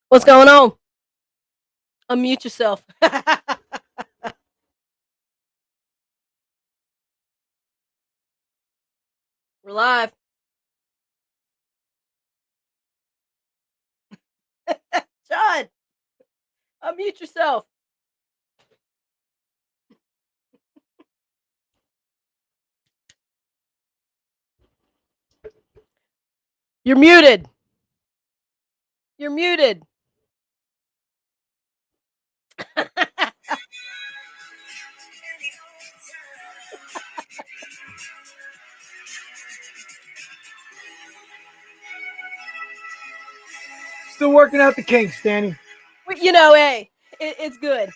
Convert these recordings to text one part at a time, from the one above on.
What's going on? Unmute yourself. We're live. John, unmute yourself. You're muted. You're muted. Still working out the kinks, Danny. Hey, it's good.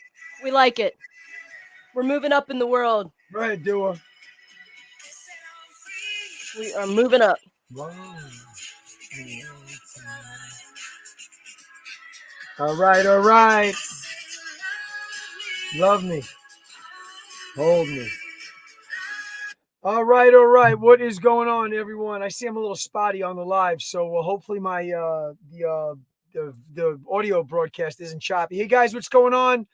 We like it. We're moving up in the world. Go ahead, Dua. We are moving up. Wow. All right. Love me. Hold me. All right. What is going on, everyone? I see I'm a little spotty on the live, so hopefully my the audio broadcast isn't choppy. Hey guys, what's going on?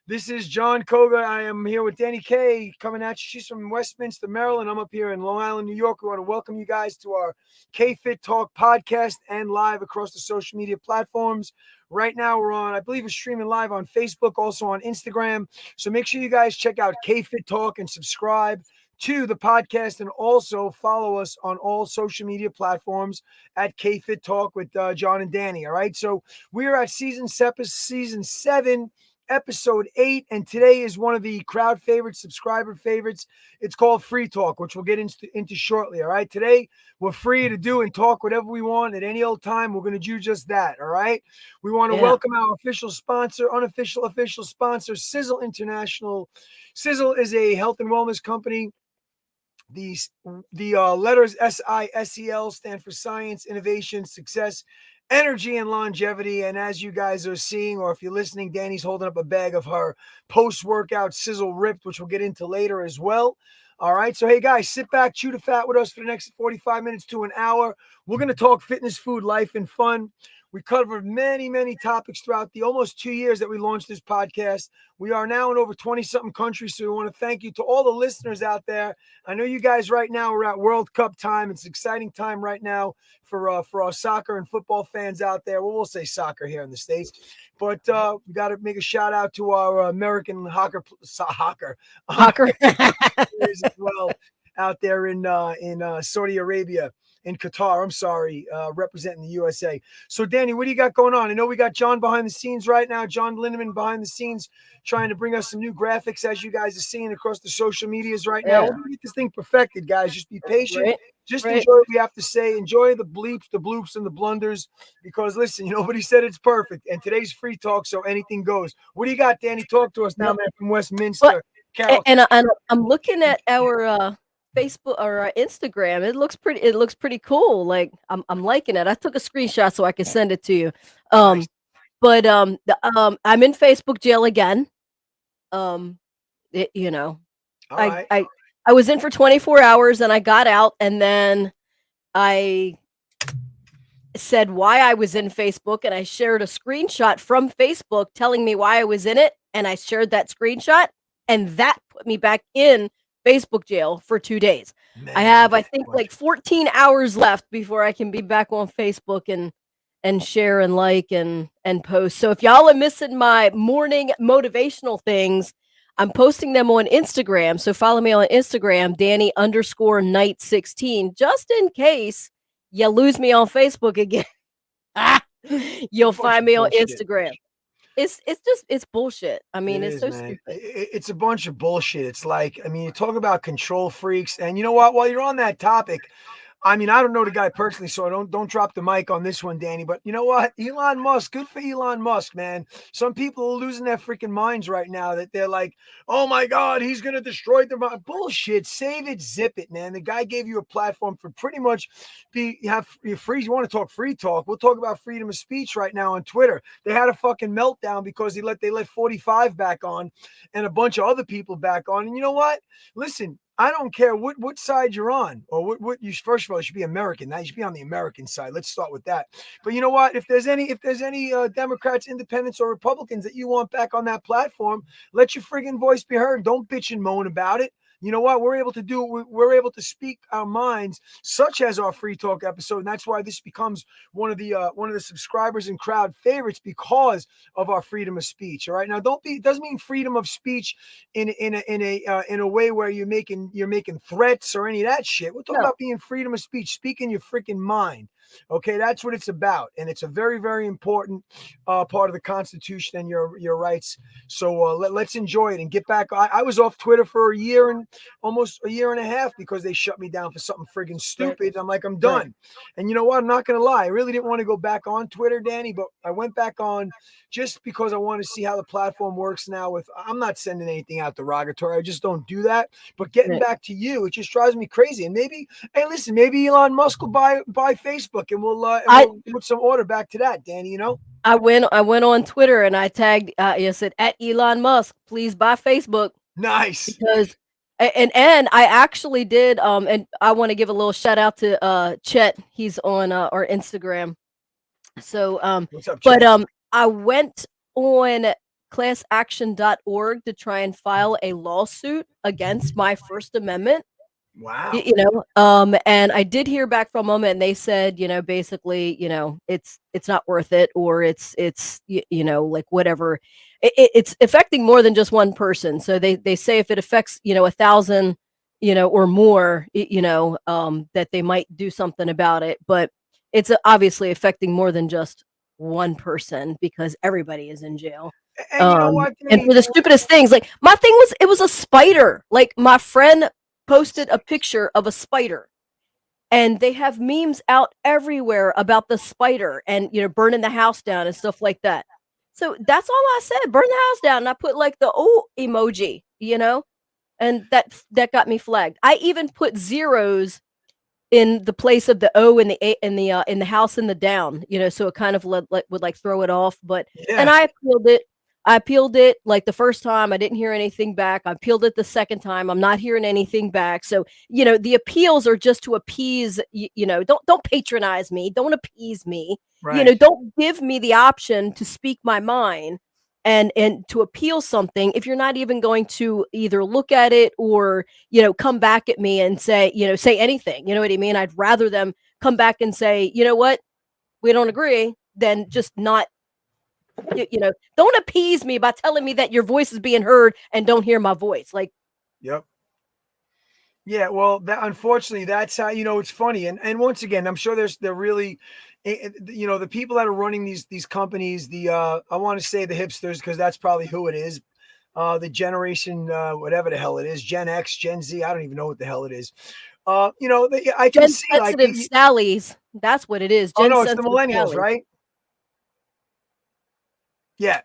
This is John Koga. I am here with Danny K coming at you. She's from Westminster, Maryland. I'm up here in Long Island, New York. We want to welcome you guys to our KFit Talk podcast and live across the social media platforms. Right now, we're on, I believe, we're streaming live on Facebook, also on Instagram. So make sure you guys check out KFit Talk and subscribe to the podcast, and also follow us on all social media platforms at KFit Talk with John and Danny. All right. So we are at season 7, episode 8, and today is one of the crowd favorites, subscriber favorites. It's called Free Talk, which we'll get into shortly. All right. Today we're free to do and talk whatever we want at any old time. We're going to do just that. All right. We want to welcome our official sponsor, official sponsor, Sizzle International. Sizzle is a health and wellness company. The letters SISEL stand for science, innovation, success, energy, and longevity. And as you guys are seeing, or if you're listening, Danny's holding up a bag of her post-workout Sizzle Ripped, which we'll get into later as well. All right. So, hey, guys, sit back, chew the fat with us for the next 45 minutes to an hour. We're going to talk fitness, food, life, and fun. We covered many topics throughout the almost 2 years that we launched this podcast. We are now in over 20-something countries, so we want to thank you to all the listeners out there. I know you guys right now are at World Cup time. It's an exciting time right now for our soccer and football fans out there. Well, we'll say soccer here in the States. But we got to make a shout out to our American hawker as well out there in Saudi Arabia. In Qatar, I'm sorry, representing the USA. So, Danny, what do you got going on? I know we got John behind the scenes right now, John Lindemann behind the scenes, trying to bring us some new graphics, as you guys are seeing across the social medias right now. We're going to get this thing perfected, guys. Just be patient. Just enjoy what we have to say. Enjoy the bleeps, the bloops, and the blunders. Because, listen, nobody said it's perfect. And today's free talk, so anything goes. What do you got, Danny? Talk to us now, man, from Westminster. And I'm looking at our Facebook or Instagram. It looks pretty cool. Like I'm liking it. I took a screenshot so I can send it to you. Nice. But I'm in Facebook jail again. I was in for 24 hours and I got out, and then I said why I was in Facebook, and I shared a screenshot from Facebook telling me why I was in it, and I shared that screenshot, and that put me back in Facebook jail for 2 days. Man, I have, I think, like 14 hours left before I can be back on Facebook and share and like and post. So if y'all are missing my morning motivational things, I'm posting them on Instagram. So follow me on Instagram, Danny_Knight16, just in case you lose me on Facebook again. You'll find me on Instagram. It's bullshit. I mean, it's so stupid. It's a bunch of bullshit. It's like, I mean, you talk about control freaks, and you know what? While you're on that topic, I mean, I don't know the guy personally, so don't drop the mic on this one, Danny. But you know what? Elon Musk, good for Elon Musk, man. Some people are losing their freaking minds right now that they're like, oh my God, he's going to destroy the mind. Bullshit. Save it, zip it, man. The guy gave you a platform for pretty much you're free. You want to talk free talk? We'll talk about freedom of speech right now on Twitter. They had a fucking meltdown because they let 45 back on and a bunch of other people back on. And you know what? Listen, I don't care what side you're on, or what you, first of all, you should be American. Now you should be on the American side. Let's start with that. But you know what? If there's any Democrats, independents, or Republicans that you want back on that platform, let your friggin' voice be heard. Don't bitch and moan about it. You know what? We're able to do. We're able to speak our minds, such as our free talk episode, and that's why this becomes one of the subscribers and crowd favorites, because of our freedom of speech. All right. Now, don't be. It doesn't mean freedom of speech in a way where you're making threats or any of that shit. We're talking No. about being freedom of speech, speaking your freaking mind. Okay, that's what it's about, and it's a very, very important part of the Constitution and your rights. So let's enjoy it and get back. I was off Twitter for almost a year and a half, because they shut me down for something friggin' stupid. I'm like, I'm done. Right. And you know what? I'm not gonna lie. I really didn't want to go back on Twitter, Danny, but I went back on just because I want to see how the platform works now. I'm not sending anything out derogatory. I just don't do that. But getting Right. back to you, it just drives me crazy. And maybe, hey, listen, maybe Elon Musk will buy Facebook, and we'll put some order back to that, Danny. You know. I went on Twitter and I tagged I said at Elon Musk, please buy Facebook, Nice. because and I actually did and I want to give a little shout out to Chet. He's on our Instagram. So What's up, but Chet? I went on classaction.org to try and file a lawsuit against my First Amendment. Wow. And I did hear back from them, and they said, basically, it's not worth it, or it's like whatever. It's affecting more than just one person. So they say if it affects 1,000, or more, that they might do something about it. But it's obviously affecting more than just one person, because everybody is in jail. And you know what, And Danny? for the stupidest things, like my thing was, it was a spider. Like my friend posted a picture of a spider, and they have memes out everywhere about the spider and burning the house down and stuff like that. So that's all I said: burn the house down. And I put like the emoji, and that got me flagged. I even put zeros in the place of the O and the A in the house and the down, so it kind of would like throw it off. But and Yeah. I appealed it. I appealed it like the first time. I didn't hear anything back. I appealed it the second time. I'm not hearing anything back. So, the appeals are just to appease, don't patronize me. Don't appease me. Right. Don't give me the option to speak my mind and to appeal something if you're not even going to either look at it or, come back at me and say anything. You know what I mean? I'd rather them come back and say, you know what, we don't agree, than just not don't appease me by telling me that your voice is being heard and don't hear my voice. Like, Yep. Yeah, well, unfortunately, that's how, it's funny. And once again, I'm sure they're really, the people that are running these companies, I want to say the hipsters, because that's probably who it is. The generation, whatever the hell it is, Gen X, Gen Z, I don't even know what the hell it is. I can Gen see, like, sensitive Sallies. That's what it is. oh Gen no, it's the sensitive millennials, Sallies. right? Yeah.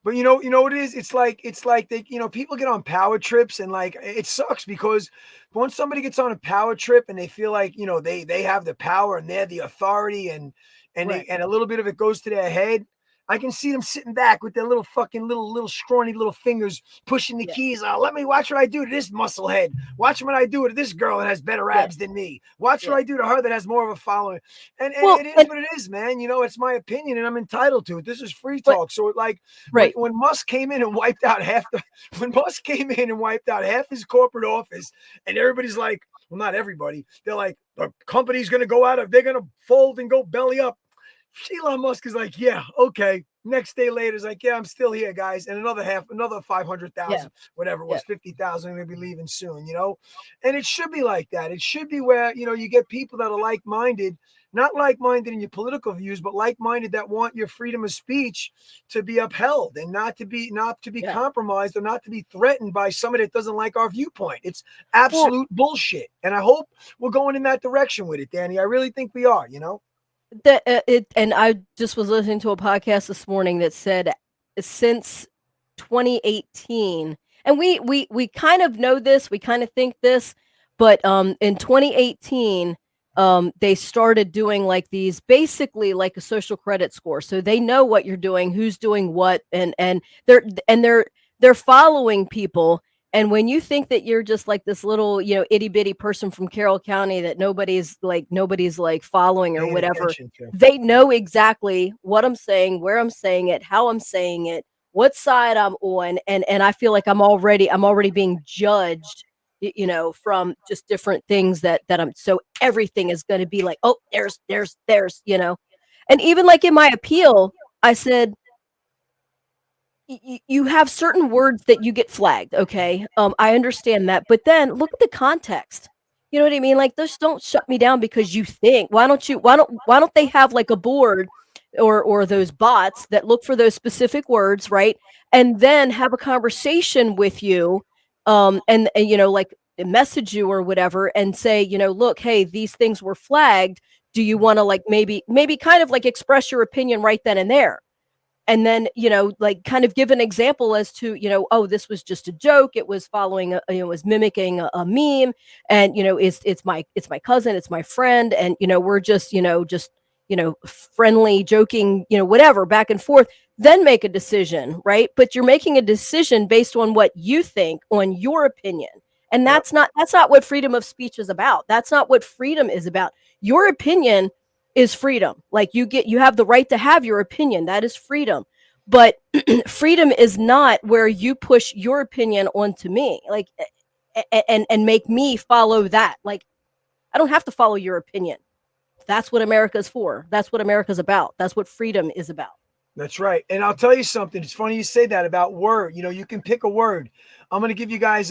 But you know what it is? It's like they, people get on power trips, and like it sucks, because once somebody gets on a power trip and they feel like, they have the power and they're the authority, Right. and a little bit of it goes to their head. I can see them sitting back with their little fucking little scrawny little fingers pushing the Yeah. keys. Let me watch what I do to this musclehead. Watch what I do to this girl that has better Yeah. abs than me. Watch what Yeah. I do to her that has more of a following. And Well, it is and what it is, man. It's my opinion, and I'm entitled to it. This is free but talk. So like, when right. when Musk came in and wiped out when Musk came in and wiped out half his corporate office, and everybody's like, well, not everybody, they're like, the company's gonna go they're gonna fold and go belly up. Elon Musk is like, yeah, okay. Next day later, is like, yeah, I'm still here, guys, and another Yeah. 500,000, whatever it Yeah. was, 50,000, gonna be leaving soon. And it should be like that. It should be where you get people that are like-minded, not like-minded in your political views, but like-minded that want your freedom of speech to be upheld, and not to be Yeah. compromised, or not to be threatened by somebody that doesn't like our viewpoint. It's Well, absolute bullshit, and I hope we're going in that direction with it, Danny. I really think we are. and I just was listening to a podcast this morning that said since 2018, and we kind of know this, we kind of think this, but in 2018, they started doing like these, basically like a social credit score, so they know what you're doing, who's doing what, and they're following people, And when you think that you're just like this little, itty bitty person from Carroll County that nobody's like following or Paying whatever, attention to. they know exactly what I'm saying, where I'm saying it, how I'm saying it, what side I'm on, and I feel like I'm already being judged, from just different things that I'm. So everything is going to be like, oh, there's. And even like in my appeal, I said, you have certain words that you get flagged. Okay. I understand that, but then look at the context. You know what I mean? Like, just don't shut me down because you think. Why don't they have like a board or those bots that look for those specific words, right? And then have a conversation with you, and like message you or whatever and say, look, hey, these things were flagged. Do you want to like maybe kind of like express your opinion right then and there? And then like kind of give an example as to oh, this was just a joke, it was following it was mimicking a meme, and it's my cousin, it's my friend, and we're just friendly joking, whatever, back and forth. Then make a decision, right? But you're making a decision based on what you think, on your opinion, and Yep. that's not what freedom of speech is about. That's not what freedom is about. Your opinion is freedom. Like, you have the right to have your opinion. That is freedom. But freedom is not where you push your opinion onto me, like, and make me follow that. Like, I don't have to follow your opinion. That's what America's for. That's what America's about. That's what freedom is about. That's right. And I'll tell you something. It's funny you say that about word. You can pick a word. I'm going to give you guys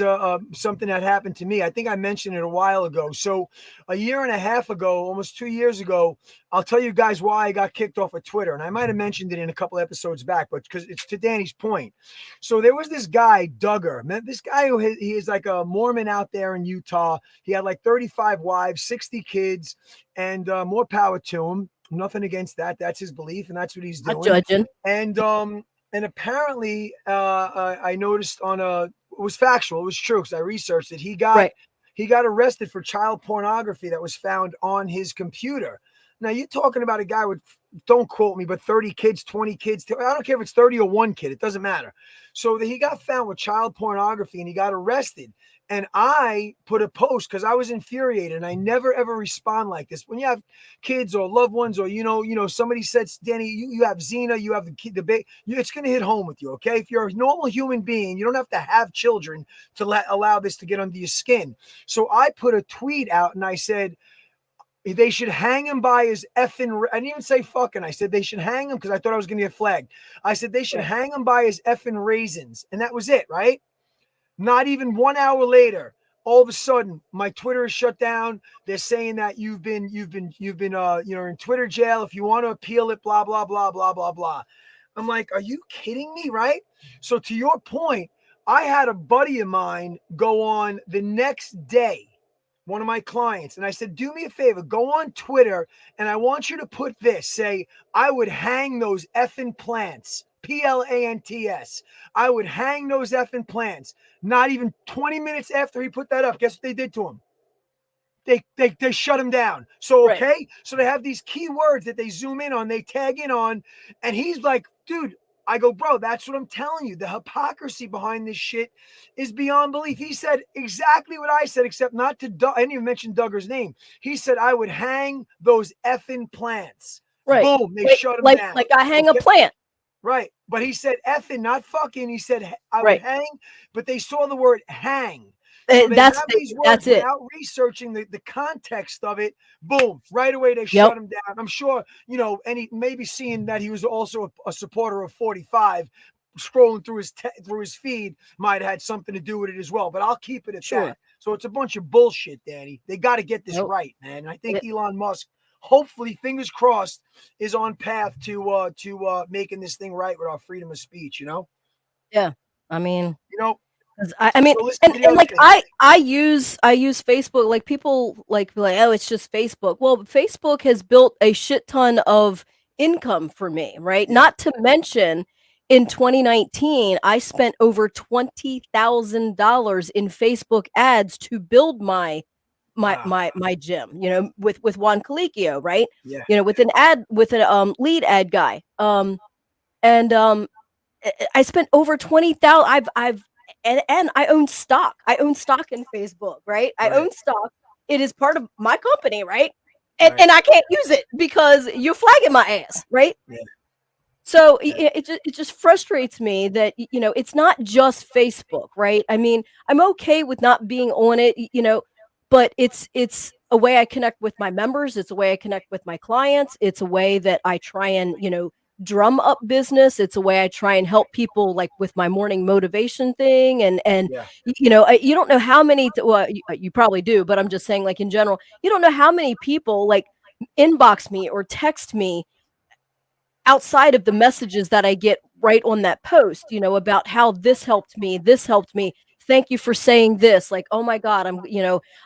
something that happened to me. I think I mentioned it a while ago. So a year and a half ago, almost 2 years ago, I'll tell you guys why I got kicked off of Twitter. And I might have mentioned it in a couple episodes back, but because it's to Danny's point. So there was this guy, Duggar. This guy he is like a Mormon out there in Utah. He had like 35 wives, 60 kids, and more power to him. Nothing against that. That's his belief, and that's what he's doing. Not judging. And apparently, I noticed it was factual. It was true because I researched it. Right. He got arrested for child pornography that was found on his computer. Now you're talking about a guy with, don't quote me, but 30 kids, 20 kids. I don't care if it's 30 or one kid. It doesn't matter. So he got found with child pornography and he got arrested. And I put a post because I was infuriated, and I never ever respond like this. When you have kids or loved ones, or somebody says, Danny, you have Xena, you have the kid, it's going to hit home with you. Okay, if you're a normal human being, you don't have to have children to allow this to get under your skin. So I put a tweet out and I said they should hang him by his effing. I didn't even say fucking. I said they should hang him because I thought I was going to get flagged. I said they should hang him by his effing raisins, and that was it, right? Not even 1 hour later, all of a sudden, my Twitter is shut down. They're saying that you've been in Twitter jail. If you want to appeal it, blah, blah, blah, blah, blah, blah. I'm like, are you kidding me? Right? So to your point, I had a buddy of mine go on the next day, one of my clients, and I said, do me a favor, go on Twitter, and I want you to put this, say, I would hang those effing plants. Plants. I would hang those effing plants. Not even 20 minutes after he put that up, guess what they did to him? They shut him down. So, okay. Right. So they have these keywords that they zoom in on, they tag in on, and he's like, dude, I go, bro, that's what I'm telling you. The hypocrisy behind this shit is beyond belief. He said exactly what I said, except not to I didn't even mention Duggar's name. He said, I would hang those effing plants. Right. Boom, they shut him down. Like I hang a plant. Right. But he said effing, not fucking. He said I would hang, but they saw the word hang. So that's without researching the context of it. Boom, right away they shut him down. I'm sure, maybe seeing that he was also a supporter of 45, scrolling through his feed might have had something to do with it as well. But I'll keep it at that. So it's a bunch of bullshit, Danny. They got to get this right, man. And I think Elon Musk, hopefully, fingers crossed, is on path to making this thing right with our freedom of speech. Yeah, I mean, I mean, so and like I use Facebook. Like people like oh, it's just Facebook. Well, Facebook has built a shit ton of income for me, right? Yeah. Not to mention, in 2019, I spent over $20,000 in Facebook ads to build my gym, with Juan Colicchio, right? Yeah. With a lead ad guy. And I spent over 20,000. I've and I own stock. I own stock in Facebook, right? I Right. own stock. It is part of my company, right? Right. And I can't use it because you're flagging my ass, right? Yeah. So Yeah. it just frustrates me that it's not just Facebook, right? I mean, I'm okay with not being on it, but it's a way I connect with my members. It's a way I connect with my clients. It's a way that I try and drum up business. It's a way I try and help people, like with my morning motivation thing. And Yeah. you don't know how many. Well, you probably do, but I'm just saying, like in general, you don't know how many people like inbox me or text me outside of the messages that I get right on that post, about how this helped me. Thank you for saying this. Like, oh my God,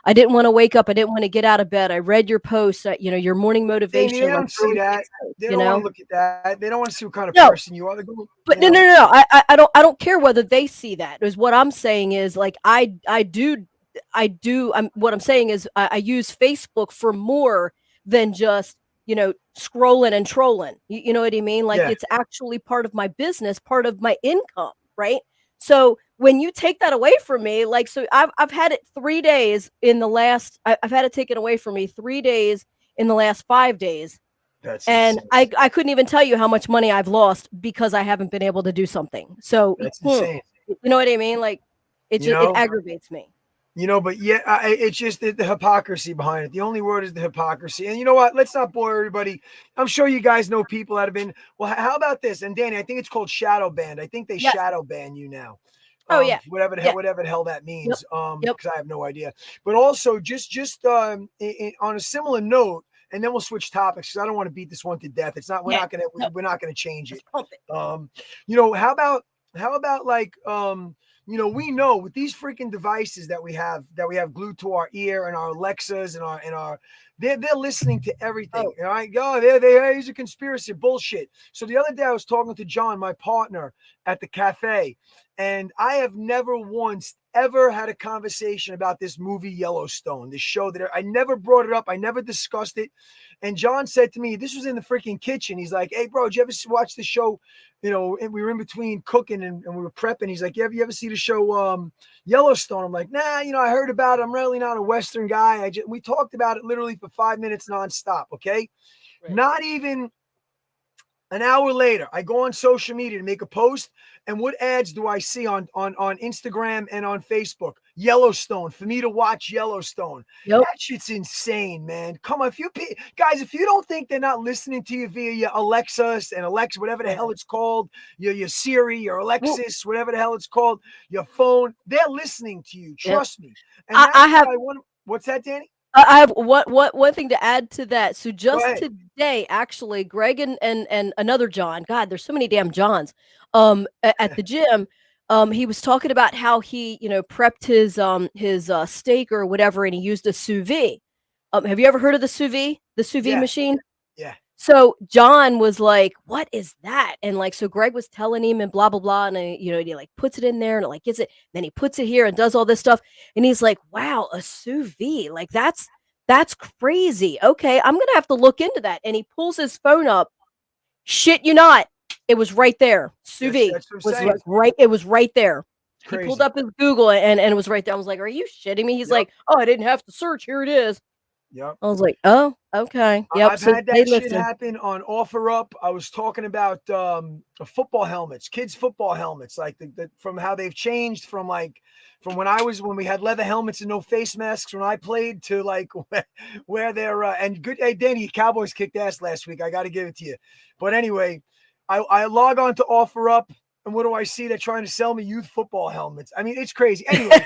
I didn't want to wake up. I didn't want to get out of bed. I read your post, your morning Danny, they motivation, like don't see really that. takes place, They don't want to look at that. They don't want to see what kind of No, person you are. They go, but no, no, no, no. I don't care whether they see that. Is what I'm saying is like I do. What I'm saying is I use Facebook for more than just scrolling and trolling. You know what I mean? Like yeah, it's actually part of my business, part of my income, right? So when you take that away from me, like so, I've had it 3 days in the last. I've had it taken away from me 3 days in the last 5 days, that's and insane. I couldn't even tell you how much money I've lost because I haven't been able to do something. So, That's insane. you know what I mean? Like You it know, aggravates me. but yeah, it's just the hypocrisy behind it. The only word is the hypocrisy. And you know what? Let's not bore everybody. I'm sure you guys know people that have been. Well, how about this? And Danny, I think it's called shadow banned. I think they Yes. shadow ban you now. Oh yeah. Yeah. Whatever the hell that Yep. means. Yep. Because I have no idea. But also, just on a similar note, and then we'll switch topics because I don't want to beat this one to death. It's not. Yeah. No, We're not gonna change it. let's pump it. How about like we know with these freaking devices that we have glued to our ear and our Alexas and our they're listening to everything. Oh, All right, go they he's a conspiracy bullshit. So the other day I was talking to John, my partner, at the cafe, and I have never once ever had a conversation about this movie Yellowstone, this show that I never brought it up. I never discussed it. And John said to me, this was in the freaking kitchen. He's like, hey, bro, did you ever watch the show? And we were in between cooking and we were prepping. He's like, you ever see the show Yellowstone? I'm like, nah, I heard about it. I'm really not a Western guy. We talked about it literally for 5 minutes nonstop. Okay. right. Not even an hour later, I go on social media to make a post, and what ads do I see on Instagram and on Facebook? Yellowstone, for me to watch Yellowstone. Yep. That shit's insane, man. Come on, guys, if you don't think they're not listening to you via your Alexas and Alexa, whatever the Yeah. hell it's called, your Siri, your Well, Alexis, whatever the hell it's called, your phone, they're listening to you. yep. Trust me. And I, that's I what have I want. What's that, Danny? I have one thing to add to that. So Go just ahead. today, actually, Greg and another John. God, there's so many damn Johns. At the gym, he was talking about how he prepped his steak or whatever, and he used a sous vide. Have you ever heard of the sous vide? The sous vide Yeah, machine? yeah, So John was like, "What is that?" And like, so Greg was telling him and blah blah blah, and he like puts it in there and it like gets it. Then he puts it here and does all this stuff, and he's like, "Wow, a sous vide! Like that's crazy. Okay, I'm gonna have to look into that." And he pulls his phone up. Shit, you not. It was right there. Sous vide that's what I'm was saying. like right. It was right there. It's He pulled crazy. up his Google and it was right there. I was like, "Are you shitting me?" He's Yep. like, "Oh, I didn't have to search. Here it is." Yep. I was like, "Oh, okay. Yep." I've So had they that shit listen. happen on OfferUp. I was talking about football helmets, kids' football helmets, like from how they've changed from from when we had leather helmets and no face masks when I played to like where they're and good. Hey, Danny, Cowboys kicked ass last week. I got to give it to you. But anyway, I log on to OfferUp, and what do I see? They're trying to sell me youth football helmets. I mean, it's crazy. Anyway,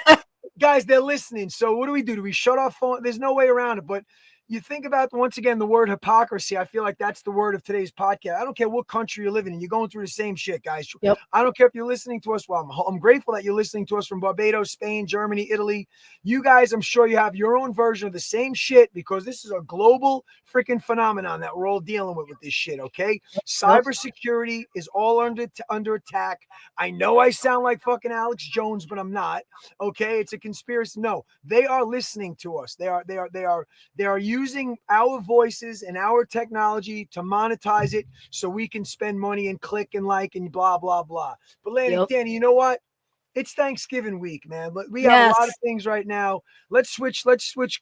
guys, they're listening. So what do? Do we shut off phone? There's no way around it. But you think about once again the word hypocrisy. I feel like that's the word of today's podcast. I don't care what country you're living in. You're going through the same shit, guys. Yep. I don't care if you're listening to us. Well, I'm grateful that you're listening to us from Barbados, Spain, Germany, Italy. You guys, I'm sure you have your own version of the same shit because this is a global freaking phenomenon that we're all dealing with this shit. Okay, Yep. cybersecurity is all under attack. I know I sound like fucking Alex Jones, but I'm not. Okay, it's a conspiracy. No, they are listening to us. They are using our voices and our technology to monetize it so we can spend money and click and like and blah, blah, blah. But Yep. Danny, you know what? It's Thanksgiving week, man. We have a lot of Yes. things right now. Let's switch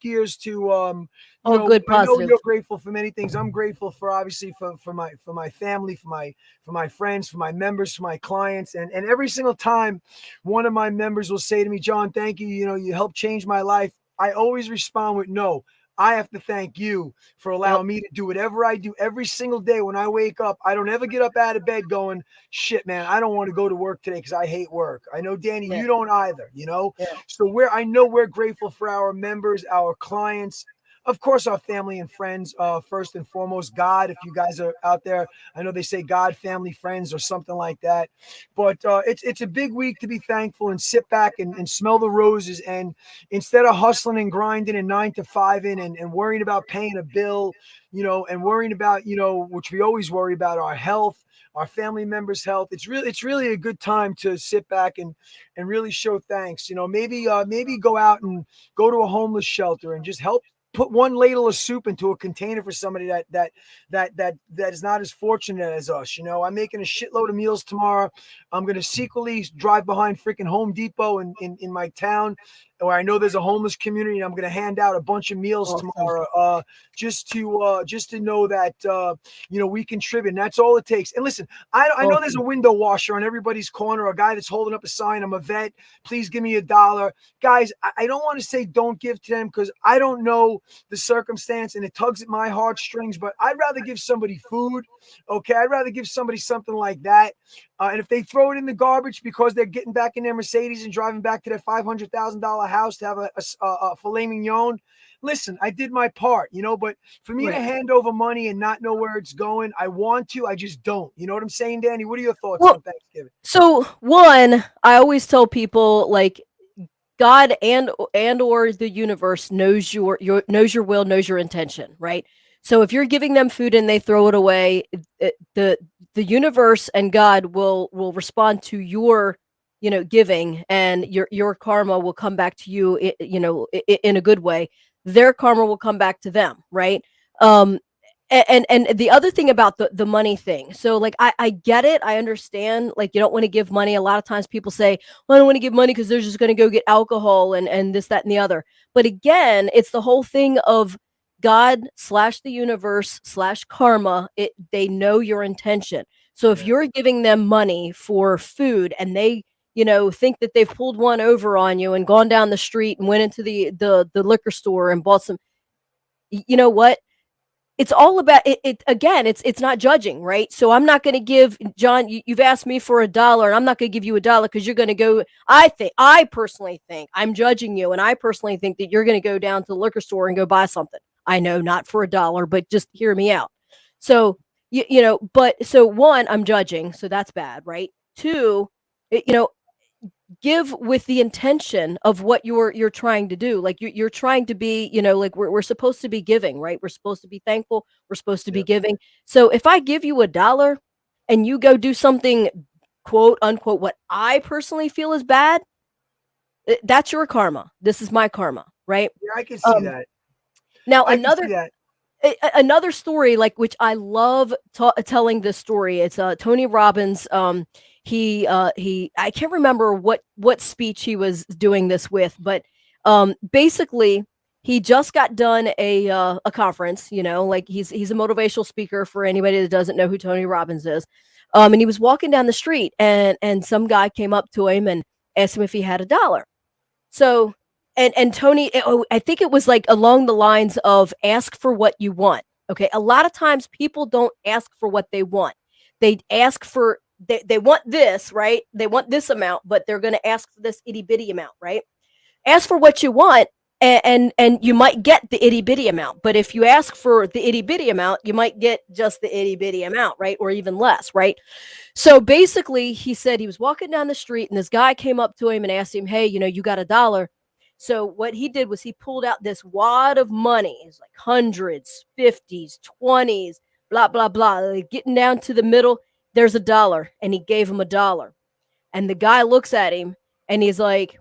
gears to All good, I know positive. you're grateful for many things. I'm grateful for, obviously, for my family, for my friends, for my members, for my clients, and every single time one of my members will say to me, "John, thank you. You helped change my life." I always respond with, "No, I have to thank you for Yep. allowing me to do whatever I do every single day when I wake up. I don't ever get up out of bed going, shit, man, I don't want to go to work today because I hate work. I know, Danny, Yeah. you don't either, Yeah. So I know we're grateful for our members, our clients, of course, our family and friends, first and foremost. God, if you guys are out there, I know they say God, family, friends, or something like that. But it's a big week to be thankful and sit back and smell the roses. And instead of hustling and grinding and 9 to 5 and worrying about paying a bill, and worrying about, which we always worry about, our health, our family members' health. It's really a good time to sit back and really show thanks. Maybe go out and go to a homeless shelter and just help put one ladle of soup into a container for somebody that is not as fortunate as us. I'm making a shitload of meals tomorrow. I'm gonna secretly drive behind freaking Home Depot in my town where I know there's a homeless community, and I'm gonna hand out a bunch of meals Awesome. tomorrow, just to know that we contribute. And that's all it takes. And listen, I know there's Awesome. a window washer on everybody's corner, a guy that's holding up a sign, "I'm a vet, please give me $1." Guys, I don't want to say don't give to them, because I don't know the circumstance and it tugs at my heartstrings, but I'd rather give somebody food. Okay. I'd rather give somebody something like that. And if they throw it in the garbage because they're getting back in their Mercedes and driving back to their $500,000 house to have a filet mignon, listen, I did my part, but for me to Right. hand over money and not know where it's going, I want to, I just don't. You know what I'm saying, Danny? What are your thoughts Well, on Thanksgiving? so one, I always tell people, like, God and or the universe knows your will, knows your intention, right? So if you're giving them food and they throw it away, the universe and God will respond to your giving, and your karma will come back to you, in a good way. Their karma will come back to them, right? Um and the other thing about the money thing, so, like, I get it, I understand, like, you don't want to give money. A lot of times people say, well, I don't want to give money because they're just going to go get alcohol and this, that, and the other. But again, it's the whole thing of God slash the universe slash karma. They know your intention. So if Yeah. you're giving them money for food and they think that they've pulled one over on you and gone down the street and went into the liquor store and bought some, you know what, it's all about it again. It's not judging, right? So I'm not going to give John, you've asked me for $1, and I'm not going to give you $1 because you're going to go. I personally think I'm judging you, and I personally think that you're going to go down to the liquor store and go buy something. I know, not for $1, but just hear me out. So but so one, I'm judging, so that's bad, right? Two, give with the intention of what you're trying to do. Like, you're trying to be, like, we're supposed to be giving, right? We're supposed to be thankful, we're supposed to be Yep. giving. So if I give you $1 and you go do something, quote unquote, what I personally feel is bad, that's your karma. This is my karma, right? Yeah, I can see um that. Now, I can see that. another story, like, which I love telling this story. It's Tony Robbins. He I can't remember what speech he was doing this with, but basically he just got done a conference. Like, he's a motivational speaker, for anybody that doesn't know who Tony Robbins is. And he was walking down the street, and some guy came up to him and asked him if he had $1. So, and Tony, I think it was like along the lines of, ask for what you want. Okay, a lot of times people don't ask for what they want. They ask for, they want this, right? They want this amount, but they're going to ask for this itty bitty amount, right? Ask for what you want, and you might get the itty bitty amount. But if you ask for the itty bitty amount, you might get just the itty bitty amount, right? Or even less, right? So basically, he said he was walking down the street and this guy came up to him and asked him, "Hey, you got $1?" So what he did was he pulled out this wad of money. It's like hundreds, 50s, 20s, blah, blah, blah. Like, getting down to the middle, there's $1. And he gave him $1. And the guy looks at him and he's like,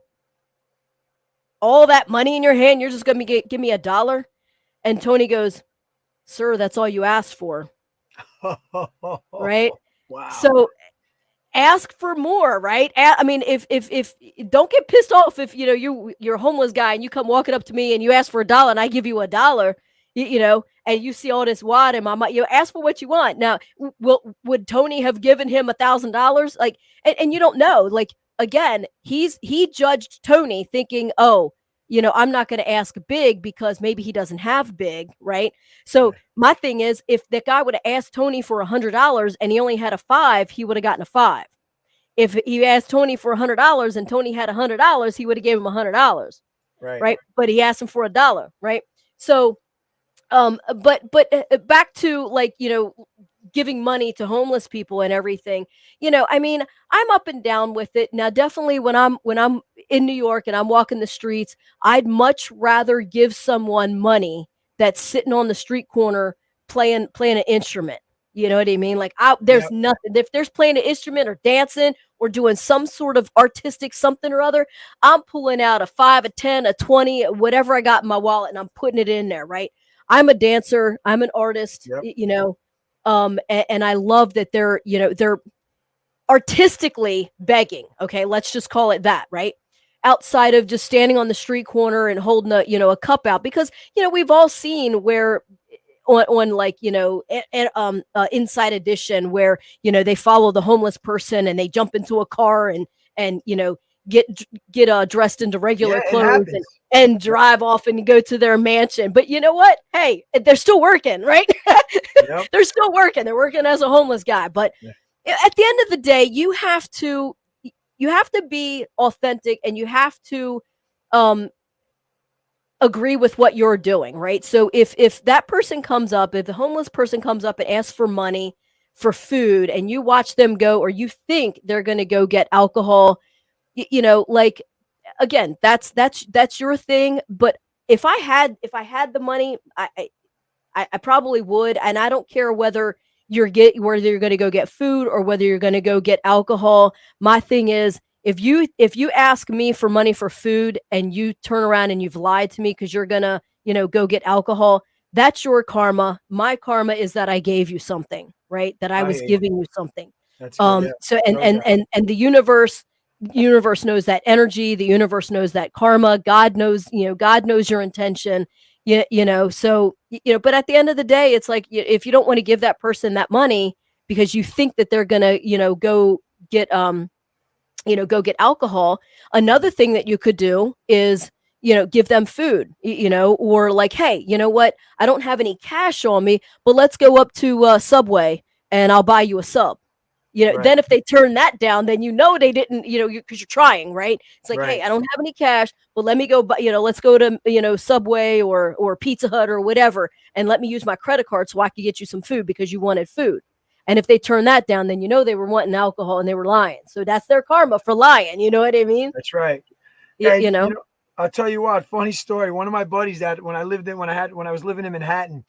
all that money in your hand, you're just going to give me $1? And Tony goes, "Sir, that's all you asked for." Right? Wow. So ask for more, right? I mean, if don't get pissed off if you're a homeless guy and you come walking up to me and you ask for $1 and I give you $1, and you see all this wad in my mind, ask for what you want. Now, would Tony have given him $1,000? Like, and you don't know. Like, again, he judged Tony thinking, oh, I'm not going to ask big because maybe he doesn't have big, right? So my thing is, if that guy would have asked Tony for $100 and he only had a 5, he would have gotten a 5. If he asked Tony for $100 and Tony had $100, he would have gave him $100, right? But he asked him for $1, right? So, but back to, like, giving money to homeless people and everything. I mean, I'm up and down with it. Now, definitely when I'm in New York and I'm walking the streets, I'd much rather give someone money that's sitting on the street corner playing an instrument. You know what I mean? Like, there's nothing. If there's playing an instrument or dancing or doing some sort of artistic something or other, I'm pulling out a 5, a 10, a 20, whatever I got in my wallet, and I'm putting it in there, right? I'm a dancer. I'm an artist, and I love that they're artistically begging. Okay, let's just call it that, right? Outside of just standing on the street corner and holding a cup out, because we've all seen where on like Inside Edition, where they follow the homeless person and they jump into a car and get dressed into regular clothes and drive off and go to their mansion. But you know what? Hey, they're still working, right? They're still working. They're working as a homeless guy. But at the end of the day, you have to be authentic, and you have to agree with what you're doing, right? So if that person comes up, if the homeless person comes up and asks for money for food, and you watch them go, or you think they're going to go get alcohol, like, again, that's your thing. But if I had the money, I probably would. And I don't care whether you're going to go get food or whether you're going to go get alcohol. My thing is, if you ask me for money for food and you turn around and you've lied to me because you're going to, go get alcohol, that's your karma. My karma is that I gave you something, right? That I was giving you something. That's good, So and the universe knows that energy. The universe knows that karma. God knows your intention. So but at the end of the day, it's like, if you don't want to give that person that money because you think that they're gonna go get alcohol, another thing that you could do is give them food, or like, hey, you know what, I don't have any cash on me, but let's go up to Subway and I'll buy you a sub. Then if they turn that down, then they didn't, because you're trying, right? It's like, hey, I don't have any cash, but let me go, let's go to, Subway or Pizza Hut or whatever, and let me use my credit card so I can get you some food because you wanted food. And if they turn that down, then they were wanting alcohol and they were lying. So that's their karma for lying. You know what I mean? That's right. And, I'll tell you what, funny story. One of my buddies that when I was living in Manhattan,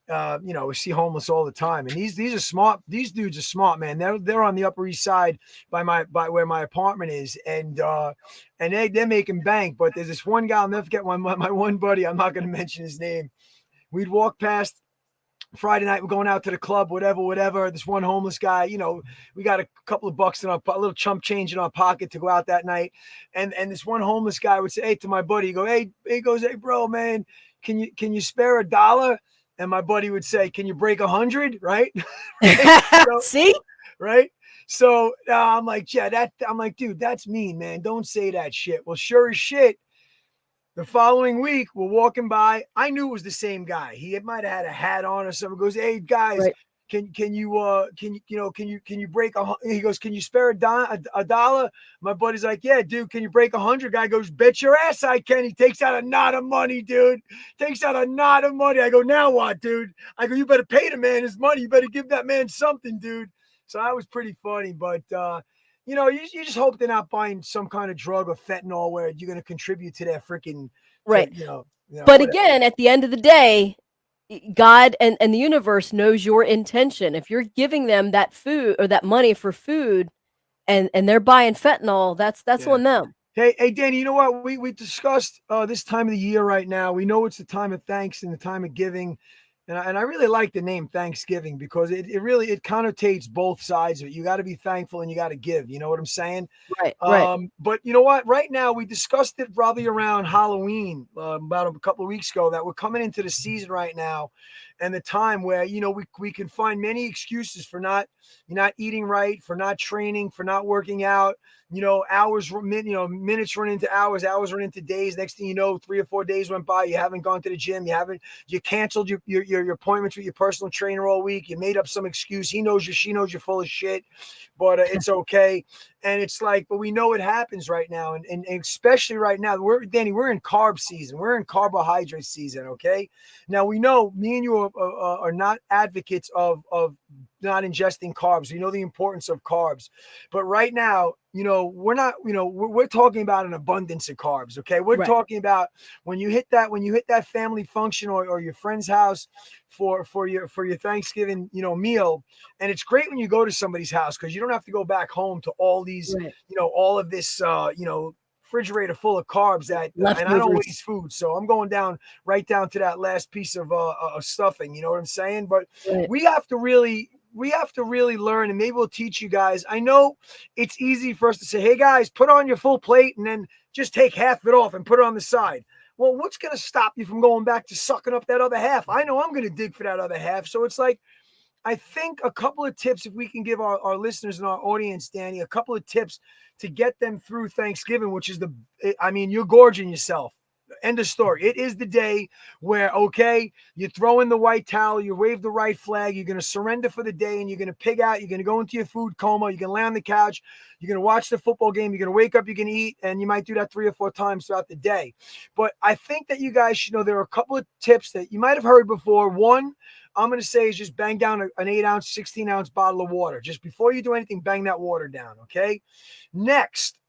we see homeless all the time, and these are smart. These dudes are smart, man. They're on the Upper East Side by where my apartment is, and they're making bank. But there's this one guy, I'll never forget, my one buddy. I'm not going to mention his name. We'd walk past Friday night, we're going out to the club, whatever. This one homeless guy, we got a couple of bucks in a little chump change in our pocket to go out that night. And this one homeless guy would say, hey, to my buddy, he goes, hey, bro, man, can you spare $1? And my buddy would say, can you break 100? Right. So, see? Right. So I'm like, I'm like, dude, that's mean, man. Don't say that shit. Well, sure as shit, the following week, we're walking by. I knew it was the same guy. He might have had a hat on or something. He goes, hey guys, can you break he goes, can you spare $1? My buddy's like, yeah, dude, can you break 100? Guy goes, bet your ass I can. He takes out a knot of money, dude. Takes out a knot of money. I go, now what, dude? I go, you better pay the man his money. You better give that man something, dude. So that was pretty funny, but you just hope they're not buying some kind of drug or fentanyl where you're going to contribute to their freaking right. But again, at the end of the day, God and the universe knows your intention. If you're giving them that food or that money for food, and they're buying fentanyl, that's on them. Hey, Danny, you know what? We discussed this time of the year right now. We know it's the time of thanks and the time of giving. And I really like the name Thanksgiving because it really it connotates both sides of it. You got to be thankful and you got to give. You know what I'm saying? Right, right, But you know what? Right now, we discussed it probably around Halloween about a couple of weeks ago that we're coming into the season right now, and the time where we can find many excuses for not eating right, for not training, for not working out. Hours, minutes run into hours, hours run into days. Next thing you know, 3 or 4 days went by. You haven't gone to the gym. You canceled your appointments with your personal trainer all week. You made up some excuse. He knows you. She knows you're full of shit, but it's okay. And it's like, but we know it happens right now. And especially right now, we're in carb season. We're in carbohydrate season. Okay. Now we know me and you are not advocates of not ingesting carbs. We know the importance of carbs, but right now, we're not, we're talking about an abundance of carbs. Okay. We're right. talking about when you hit that family function or your friend's house for your Thanksgiving, meal. And it's great when you go to somebody's house because you don't have to go back home to all these, Right. all of this, refrigerator full of carbs and I don't Leftovers. waste food. So I'm going right down to that last piece of stuffing. You know what I'm saying? But Right. we have to really learn, and maybe we'll teach you guys. I know it's easy for us to say, hey guys, put on your full plate and then just take half of it off and put it on the side. Well, what's going to stop you from going back to sucking up that other half? I know I'm going to dig for that other half. So it's like, I think a couple of tips, if we can give our listeners and our audience, Danny, a couple of tips to get them through Thanksgiving, which is you're gorging yourself. End of story. It is the day where, okay, you throw in the white towel, you wave the right flag, you're going to surrender for the day, and you're going to pig out. You're going to go into your food coma. You're going to lay on the couch. You're going to watch the football game. You're going to wake up. You're going to eat, and you might do that 3 or 4 times throughout the day. But I think that you guys should know there are a couple of tips that you might have heard before. One, I'm going to say is just bang down an 8-ounce, 16-ounce bottle of water. Just before you do anything, bang that water down, okay? Next,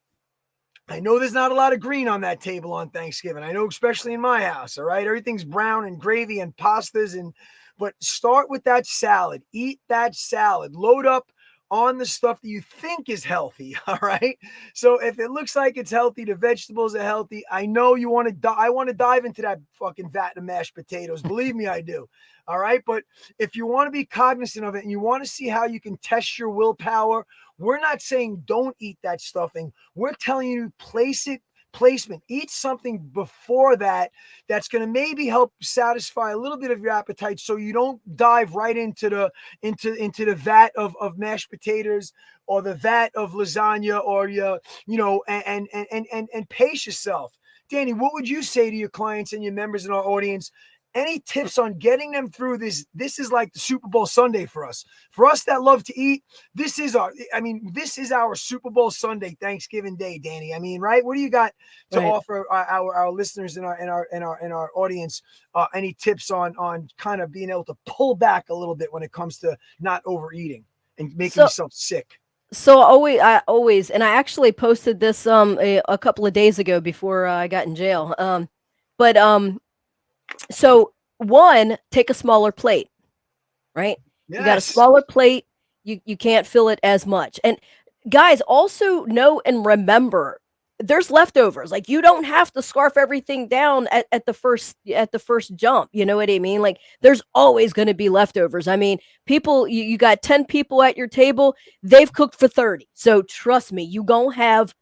I know there's not a lot of green on that table on Thanksgiving. I know, especially in my house, all right? Everything's brown and gravy and pastas, but start with that salad. Eat that salad. Load up on the stuff that you think is healthy, all right? So if it looks like it's healthy, the vegetables are healthy. I know you want to I want to dive into that fucking vat of mashed potatoes. Believe me, I do. All right? But if you want to be cognizant of it and you want to see how you can test your willpower, we're not saying don't eat that stuffing. We're telling you placement. Eat something before that's going to maybe help satisfy a little bit of your appetite, so you don't dive right into the vat of mashed potatoes or the vat of lasagna or and pace yourself. Danny, what would you say to your clients and your members in our audience? Any tips on getting them through this? This is like the Super Bowl Sunday for us. For us that love to eat, this is our Super Bowl Sunday, Thanksgiving Day, Danny. I mean, right? What do you got to Right. offer our listeners and our audience? Any tips on kind of being able to pull back a little bit when it comes to not overeating and making So yourself sick? I always, and I actually posted this a couple of days ago before I got in jail. But so one, take a smaller plate, right? You got a Yes. smaller plate, you can't fill it as much. And guys, also know and remember there's leftovers. Like, you don't have to scarf everything down at the first jump. You know what I mean? Like, there's always going to be leftovers. I mean, you got 10 people at your table, they've cooked for 30. So trust me, you going to have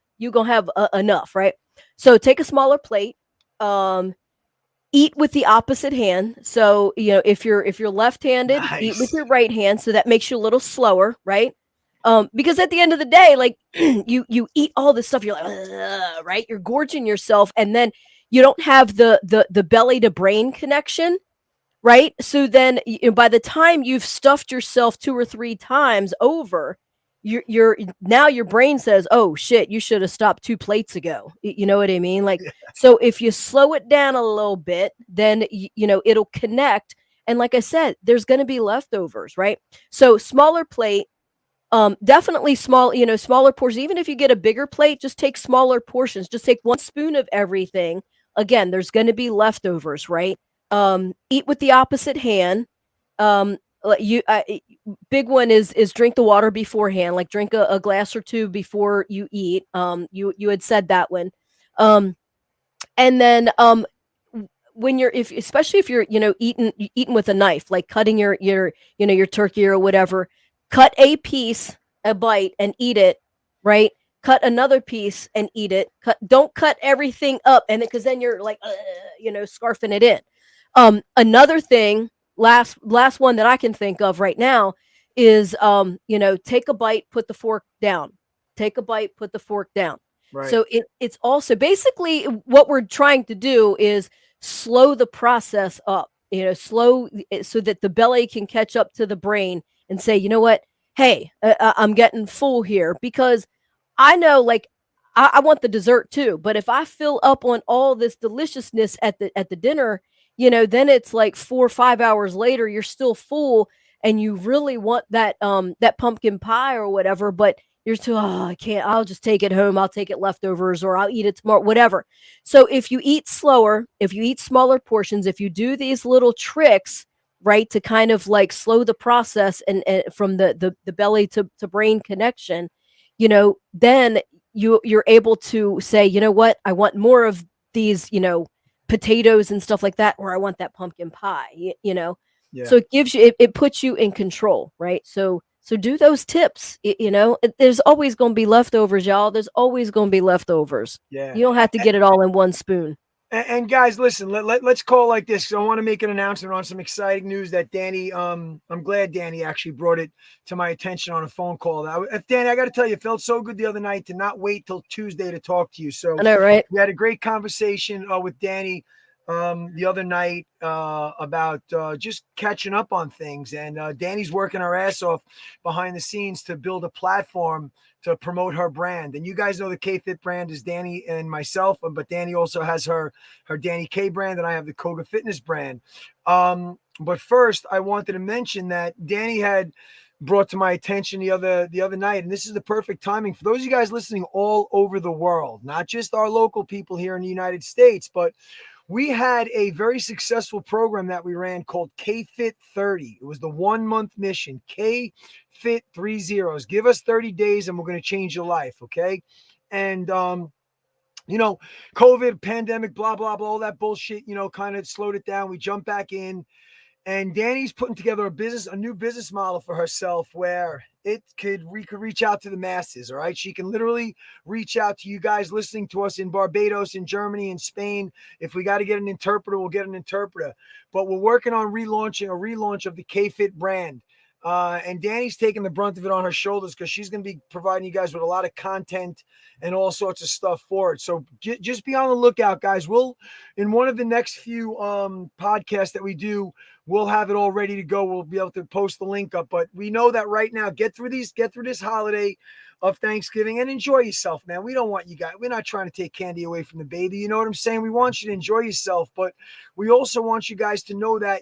enough, right? So take a smaller plate. Um Eat with the opposite hand. So, if you're left-handed, eat with Nice. your right hand. So that makes you a little slower, right? Because at the end of the day, like, you eat all this stuff, you're like, "Ugh," right? You're gorging yourself, and then you don't have the belly to brain connection, right? So then, by the time you've stuffed yourself 2 or 3 times over, you're now your brain says, "Oh shit, you should have stopped 2 plates ago." You know what I mean? Like, so if you slow it down a little bit, then it'll connect. And like I said, there's going to be leftovers, right? So smaller plate, definitely smaller portions. Even if you get a bigger plate, just take smaller portions. Just take 1 spoon of everything. Again, there's going to be leftovers, right? Eat with the opposite hand. Um, big one is drink the water beforehand. Like, drink a glass or two before you eat. You had said that one. Um, and then when you're, if especially if you're, eating with a knife, like cutting your turkey or whatever, cut a bite and eat it, right? Cut another piece and eat it. Don't cut everything up, and because then you're like, scarfing it in. Another thing, last one that I can think of right now is, take a bite, put the fork down. Take a bite, put the fork down. Right. So it's also basically what we're trying to do is slow the process up, slow so that the belly can catch up to the brain and say, you know what, hey, I'm getting full here, because I know, like, I want the dessert too, but if I fill up on all this deliciousness at the dinner, then it's like 4 or 5 hours later, you're still full, and you really want that pumpkin pie or whatever, but you're too, oh, I can't. I'll just take it home. I'll take it leftovers, or I'll eat it tomorrow, whatever. So if you eat slower, if you eat smaller portions, if you do these little tricks, right, to kind of like slow the process, and from the belly to brain connection, then you're able to say, you know what, I want more of these, potatoes and stuff like that, or I want that pumpkin pie, Yeah. so it gives you, it puts you in control, right? So do those tips. There's always going to be leftovers, y'all. There's always going to be leftovers. Yeah. You don't have to get it all in one spoon. And guys, listen, let's call it like this. I want to make an announcement on some exciting news that Danny, I'm glad Danny actually brought it to my attention on a phone call. Danny, I got to tell you, it felt so good the other night to not wait till Tuesday to talk to you. So I know, right? we had a great conversation with Danny the other night about just catching up on things. And Danny's working her ass off behind the scenes to build a platform to promote her brand. And you guys know the KFit brand is Danny and myself, but Danny also has her Danny K brand, and I have the Koga Fitness brand. But first, I wanted to mention that Danny had brought to my attention the other night, and this is the perfect timing for those of you guys listening all over the world, not just our local people here in the United States, but we had a very successful program that we ran called KFit 30. It was the 1 month mission, KFit 30. Give us 30 days and we're going to change your life. Okay. And, COVID, pandemic, blah, blah, blah, all that bullshit, kind of slowed it down. We jumped back in. And Danny's putting together a new business model for herself where we could reach out to the masses. All right. She can literally reach out to you guys listening to us in Barbados, in Germany, in Spain. If we got to get an interpreter, we'll get an interpreter. But we're working on relaunching a relaunch of the KFit brand. And Danny's taking the brunt of it on her shoulders because she's going to be providing you guys with a lot of content and all sorts of stuff for it. So just be on the lookout, guys. We'll, in one of the next few podcasts that we do, we'll have it all ready to go. We'll be able to post the link up. But we know that right now, get through this holiday of Thanksgiving and enjoy yourself, man. We don't want you guys, we're not trying to take candy away from the baby. You know what I'm saying? We want you to enjoy yourself, but we also want you guys to know that,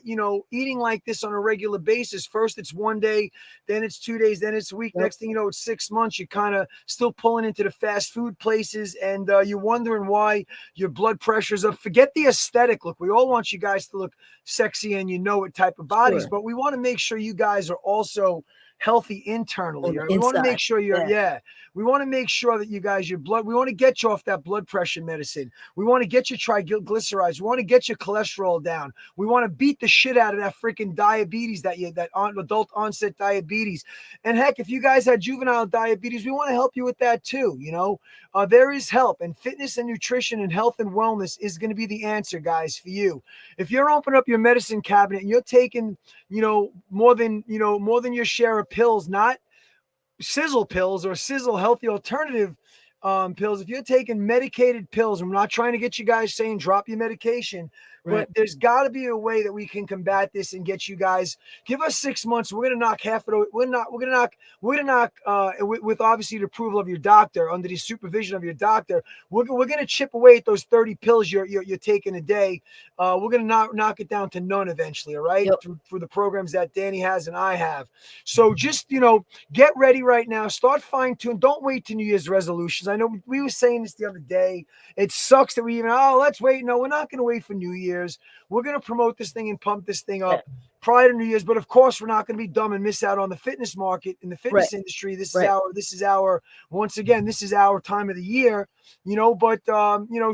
eating like this on a regular basis, first it's 1 day, then it's 2 days, then it's a week. Yep. Next thing you know, it's 6 months. You're kind of still pulling into the fast food places, and you're wondering why your blood pressure's up. Forget the aesthetic look. We all want you guys to look sexy and it type of bodies, sure, but we want to make sure you guys are also healthy internally. Right? We want to make sure we want to make sure that you guys, we want to get you off that blood pressure medicine. We want to get you triglycerides. We want to get your cholesterol down. We want to beat the shit out of that freaking diabetes that adult onset diabetes. And heck, if you guys had juvenile diabetes, we want to help you with that too. There is help, and fitness and nutrition and health and wellness is going to be the answer, guys, for you. If you're opening up your medicine cabinet and you're taking, more than your share of pills, not sizzle pills or sizzle healthy alternative pills. If you're taking medicated pills, I'm not trying to get you guys saying drop your medication, right, but there's got to be a way that we can combat this and get you guys. Give us 6 months. We're gonna knock half of it. We're gonna knock with obviously the approval of your doctor, under the supervision of your doctor. We're gonna chip away at those 30 pills you're taking a day. We're gonna knock it down to none eventually. All right, yep, through the programs that Danny has and I have. So just get ready right now. Start fine tune. Don't wait to New Year's resolutions. I know we were saying this the other day. It sucks that let's wait. No, we're not going to wait for New Year's. We're going to promote this thing and pump this thing up. prior to New Year's. But of course, we're not going to be dumb and miss out on the fitness market in the fitness industry. This is our once again, this is our time of the year, But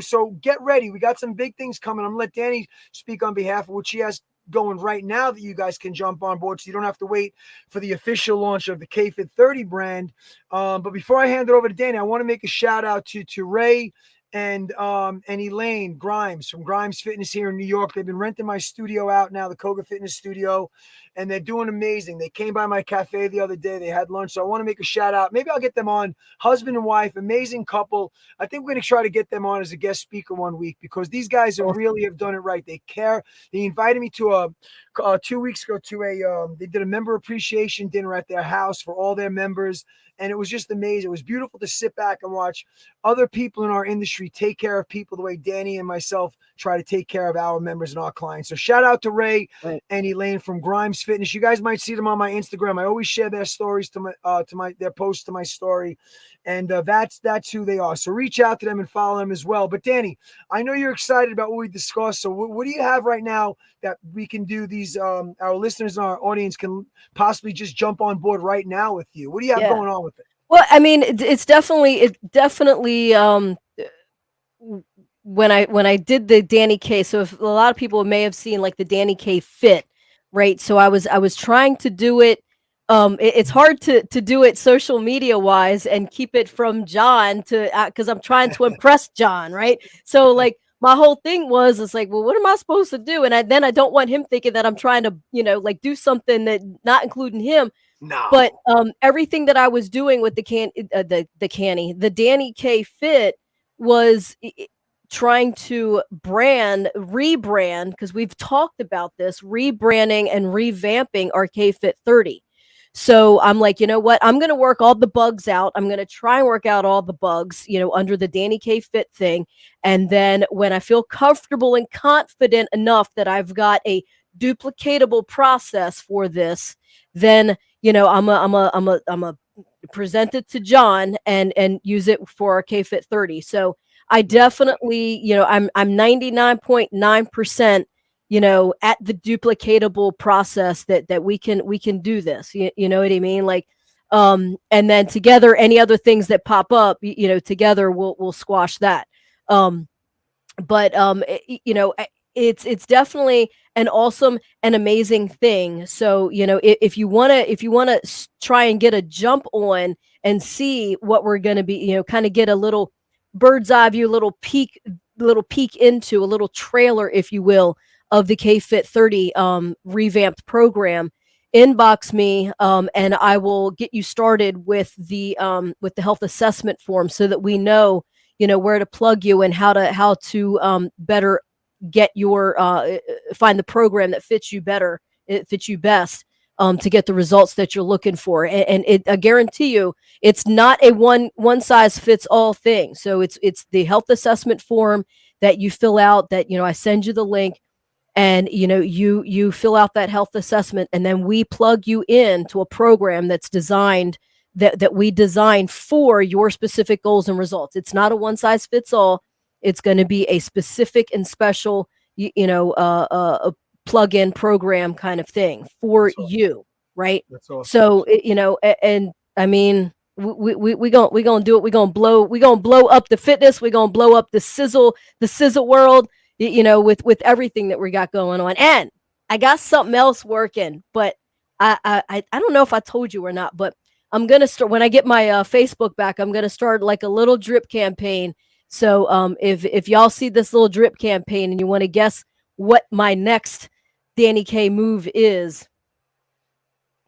so get ready. We got some big things coming. I'm gonna let Danny speak on behalf of what she has going right now that you guys can jump on board, so you don't have to wait for the official launch of the KFit 30 brand. But before I hand it over to Danny, I want to make a shout out to Ray and Elaine Grimes from Grimes Fitness here in New York. They've been renting my studio out now, the Koga Fitness Studio, and they're doing amazing. They came by my cafe the other day. They had lunch, so I want to make a shout out. Maybe I'll get them on, husband and wife, amazing couple. I think we're going to try to get them on as a guest speaker one week, because these guys really have done it right. They care. They invited me to 2 weeks ago to they did a member appreciation dinner at their house for all their members. And it was just amazing. It was beautiful to sit back and watch other people in our industry take care of people the way Danny and myself try to take care of our members and our clients. So shout out to Ray and Elaine from Grimes Fitness. You guys might see them on my Instagram. I always share their stories their posts to my story. And that's who they are. So reach out to them and follow them as well. But Danny, I know you're excited about what we discussed. So what do you have right now that we can do these, our listeners and our audience can possibly just jump on board right now with you? What do you have going on with it? Well, I mean, it definitely, when I did the Danny K, so if a lot of people may have seen like the Danny K Fit, right? So I was trying to do it. It's hard to do it social media wise and keep it from John because I'm trying to impress John, right? So like my whole thing it's like, well, what am I supposed to do? And then I don't want him thinking that I'm trying to, like do something that not including him. No. But everything that I was doing with the Danny K Fit was trying to rebrand, because we've talked about this, rebranding and revamping our KFit 30. So I'm like, you know what? I'm going to work all the bugs out. I'm going to try and work out all the bugs, under the Danny K Fit thing. And then when I feel comfortable and confident enough that I've got a duplicatable process for this, then I'm a present it to John and use it for our KFit 30. So I definitely, I'm 99.9%, at the duplicatable process that we can do this. You know what I mean? Like, and then together, any other things that pop up, together we'll squash that. But it's definitely an awesome and amazing thing. So, if you want to try and get a jump on and see what we're going to be, kind of get a little bird's eye view, little peek into a little trailer, if you will, of the KFit 30 revamped program, inbox me and I will get you started with the health assessment form, so that we know where to plug you and how to better get your find the program that fits you better, it fits you best, to get the results that you're looking for. And I guarantee you, it's not a one size fits all thing. So it's the health assessment form that you fill out, that I send you the link, and you fill out that health assessment, and then we plug you into a program that's designed that we design for your specific goals and results. It's not a one size fits all. It's going to be a specific and special, a plug-in program kind of thing for you, right? That's awesome. So, and I mean, we gonna do it. We're gonna blow up the fitness. We're gonna blow up the sizzle world, with everything that we got going on. And I got something else working, but I don't know if I told you or not, but I'm going to start, when I get my Facebook back, I'm going to start like a little drip campaign. So if y'all see this little drip campaign and you want to guess what my next Danny K move is,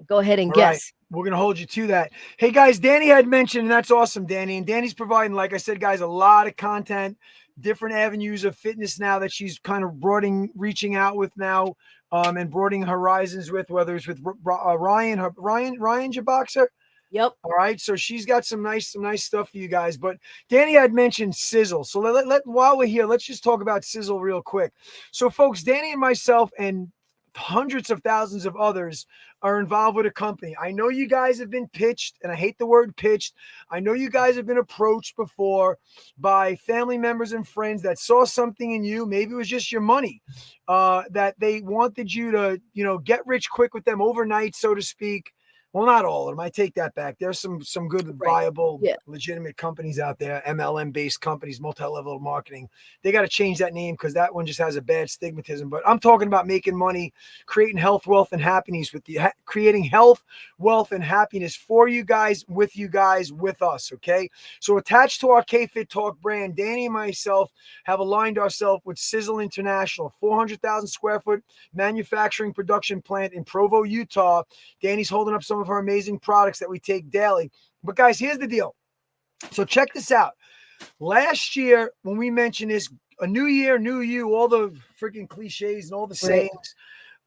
go ahead and guess. Right. We're going to hold you to that. Hey guys, Danny had mentioned, and that's awesome, Danny. And Danny's providing, like I said, guys, a lot of content, different avenues of fitness now that she's kind of reaching out with now, and broadening horizons with, whether it's with Ryan's your boxer. Yep. All right. So she's got some nice stuff for you guys. But Danny had mentioned Sizzle. So while we're here, let's just talk about Sizzle real quick. So folks, Danny and myself and hundreds of thousands of others are involved with a company. I know you guys have been pitched, and I hate the word pitched. I know you guys have been approached before by family members and friends that saw something in you. Maybe it was just your money, that they wanted you to, get rich quick with them overnight, so to speak. Well, not all of them. I take that back. There's some good, viable, legitimate companies out there, MLM-based companies, multi-level marketing. They got to change that name because that one just has a bad stigmatism. But I'm talking about making money, creating health, wealth, and happiness creating health, wealth, and happiness for you guys, with us. Okay. So attached to our KFit Talk brand, Danny and myself have aligned ourselves with Sizzle International, 400,000 square foot manufacturing production plant in Provo, Utah. Danny's holding up some of her amazing products that we take daily. But guys, here's the deal. So check this out. Last year, when we mentioned this, a new year, new you, all the freaking cliches and all the sayings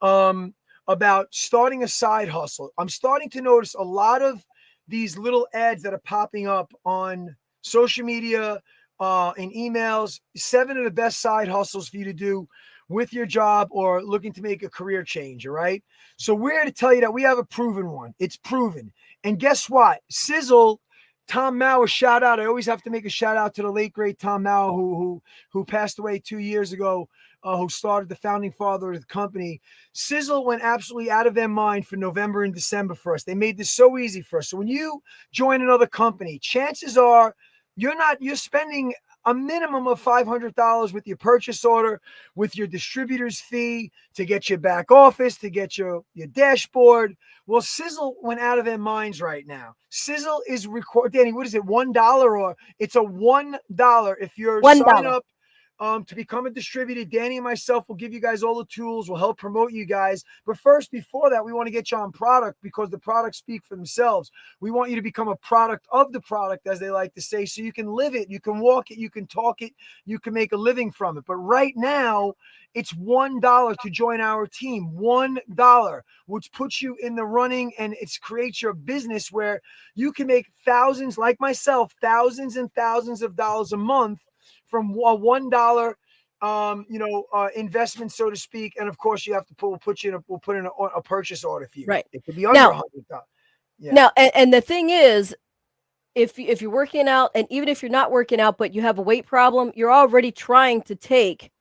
about starting a side hustle, I'm starting to notice a lot of these little ads that are popping up on social media, in emails, 7 of the best side hustles for you to do with your job or looking to make a career change. All right. So we're here to tell you that we have a proven one. It's proven. And guess what? Sizzle, Tom Mauer, shout out. I always have to make a shout out to the late great Tom Mauer, who passed away 2 years ago, who started the founding father of the company. Sizzle went absolutely out of their mind for November and December for us. They made this so easy for us. So when you join another company, chances are you're spending a minimum of $500 with your purchase order, with your distributor's fee to get your back office, to get your dashboard. Well, Sizzle went out of their minds right now. Sizzle is Danny, what is it, $1 or it's a $1 if you're signing up to become a distributor. Danny and myself will give you guys all the tools. We'll help promote you guys. But first, before that, we want to get you on product because the products speak for themselves. We want you to become a product of the product, as they like to say, so you can live it, you can walk it, you can talk it, you can make a living from it. But right now, it's $1 to join our team. $1, which puts you in the running, and it creates your business where you can make thousands, like myself, thousands and thousands of dollars a month from a $1 investment, so to speak. And of course, you have to we'll put in a purchase order for you. Right. It could be under $100. Yeah. Now, and the thing is, if you're working out, and even if you're not working out, but you have a weight problem, you're already trying to take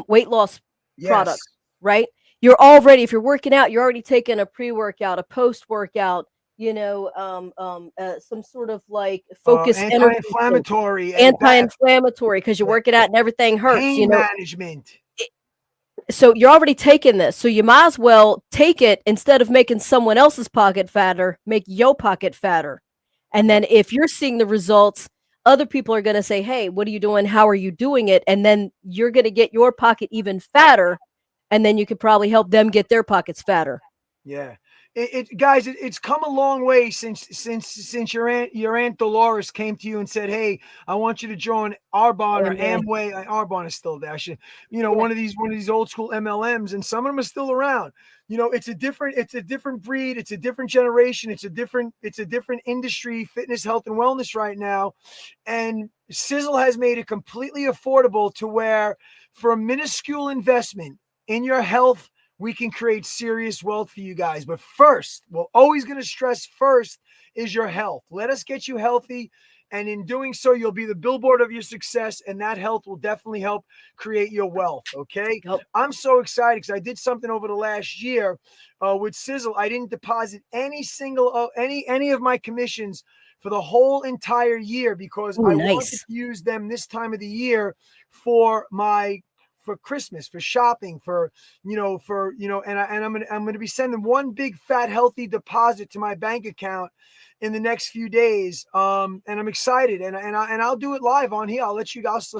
weight loss products, right? If you're working out, you're already taking a pre-workout, a post-workout, some sort of like focus, anti-inflammatory, because you're working out and everything hurts. Pain management. So you're already taking this. So you might as well take it instead of making someone else's pocket fatter, make your pocket fatter. And then if you're seeing the results, other people are going to say, hey, what are you doing? How are you doing it? And then you're going to get your pocket even fatter. And then you could probably help them get their pockets fatter. Yeah. Guys, it's come a long way since your aunt Dolores came to you and said, "Hey, I want you to join Arbonne or Amway." Arbonne is still there. One of these old school MLMs, and some of them are still around. It's a different breed. It's a different generation. It's a different industry, fitness, health, and wellness right now. And Sizzle has made it completely affordable to where, for a minuscule investment in your health, we can create serious wealth for you guys. But first, we're always going to stress first is your health. Let us get you healthy. And in doing so, you'll be the billboard of your success. And that health will definitely help create your wealth. Okay. Yep. I'm so excited because I did something over the last year with Sizzle. I didn't deposit any of my commissions for the whole entire year because I wanted to use them this time of the year for Christmas, for shopping, and I'm going to be sending one big fat healthy deposit to my bank account in the next few days. And I'm excited, and I'll do it live on here. I'll